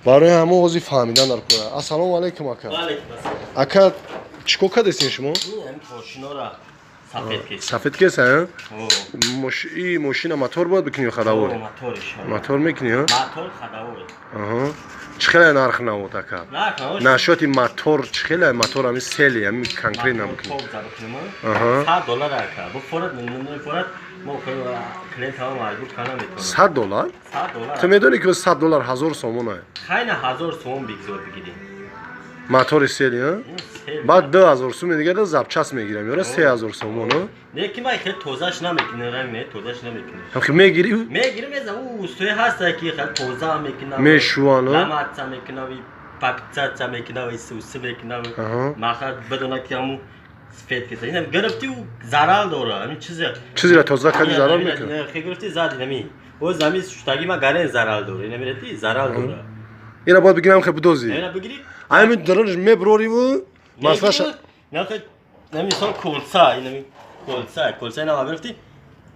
برای همه اوزی فهمیدن در کوره. السلام علیکم اکا. علیکم السلام. اکا چیکار کردین شما؟ این ماشینا را سفید کردیم. سفید کردین؟ این ماشین موتور باید بکنی یا خداوند؟ موتورش. موتور میکنی ها؟ موتور خداوند. چخیلی نرخ نمود اکا؟ نرخ نشوت این موتور چخیلی موتور همی سیلی همی کانکریت نمیکنی؟ $100 اکا. بفرد نمیفرد ما کلینت ها مجبور کنم $100؟ تو میدونی که $100 1000 سومونه؟ خیلی 1000 سوم بگذار بگیریم. موتور سیلی ها؟ بعد 2000 سوم دیگه ده زبچس میگیرم یاره 3000 سومونه؟ نه که من خیلی توزش نمیکنه رنگ نه توزش نمیکنه. هم که میگیری؟ میگیرم از او استوی هست که خیلی توزه میکنه. میشوانه؟ لامت میکنه وی پاکت میکنه وی سوس میکنه. ماخد بدون که همون سفید کسی. اینم گرفتی و زرال داره. همین چیزی را توزه کردی زرال میکنه؟ نه خیلی گرفتی زدی نمی. او زمین شتاگی ما گره زرال داره. نمیرتی زرال داره. اینا باید بگیرم خیلی بدوزی. اینا بگیری. همین درنش میبروری و مسئلهش. نه خیلی نمیسال کلسا. اینمی کلسا اینا گرفتی.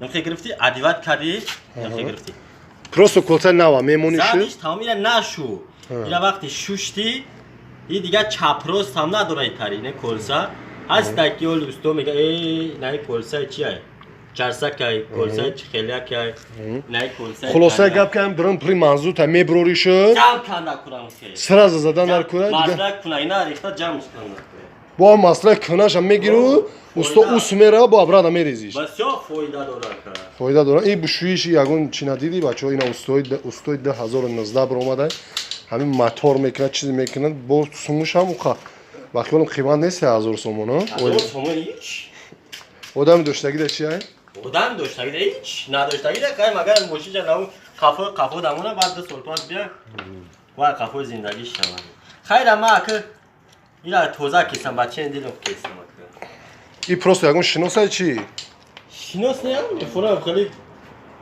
نخی گرفتی ادیوات کردی. نخی گرفتی. پروسو کلسا نوا میمونیش. زدیش تمامیلا نشو. اینا وقتی شوشتی. این دیگه چپروست هم نداره تری نه کلسا. هست که اول دوستو میگه ای نه کلسا چیه؟ چرسا که کلسا خیلی که نه کلسا. خلاصه گپ کنم درن پری منظور تا میبروریش. جام کنه کورم که. سر از زدن در کوره دیگه. مسئله کنه اینا ریخته جامش کنه. با مسئله کنهش هم میگیرو. اوسمره با براد میریزیش. بسیار فایده داره که. فایده داره. این بشویش یگون چی ندیدی بچه‌ها اینا استوی 2019 بر اومده. همین موتور میکنه چیزی میکنه با سومش هم اوخه. وقتی اون قیمت نیست 1000 سومون ها. 1000 سومون هیچ. آدم داشتگی ده چیه؟ آدم داشتگی ده هیچ. نداشتگی ده که مگر موشی جنو کافو دمونه بعد دو سال پس بیا. وای کافو زندگیش شما. خیر ما که اینا توزا کیسم بچه دیدم کیسم. این پروسه یگون شناسه چی؟ شناس نه میفورم خیلی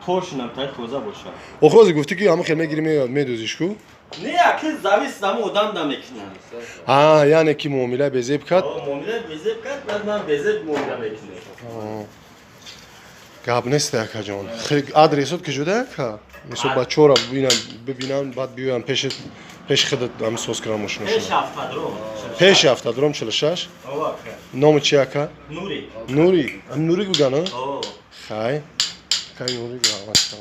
پورشنم تا توزا باشه. آخوازی گفتی که همه خیلی میگیری میدوزیش کو؟ نه که زاویس دم آدم دم میکنه. یعنی کی معامله بزیب کرد؟ معامله بزیب کرد بعد من بزیب معامله میکنه. گاب نیست اکا جان. خیلی آدرسات که جدا اکا. میشه بچه‌ها ببینن بعد بیان پیش خودت هم سوس کنم ماشین. پیش هفته درام 46. نام چی اکا؟ نوری بگن ها؟ خای نوری گفتم.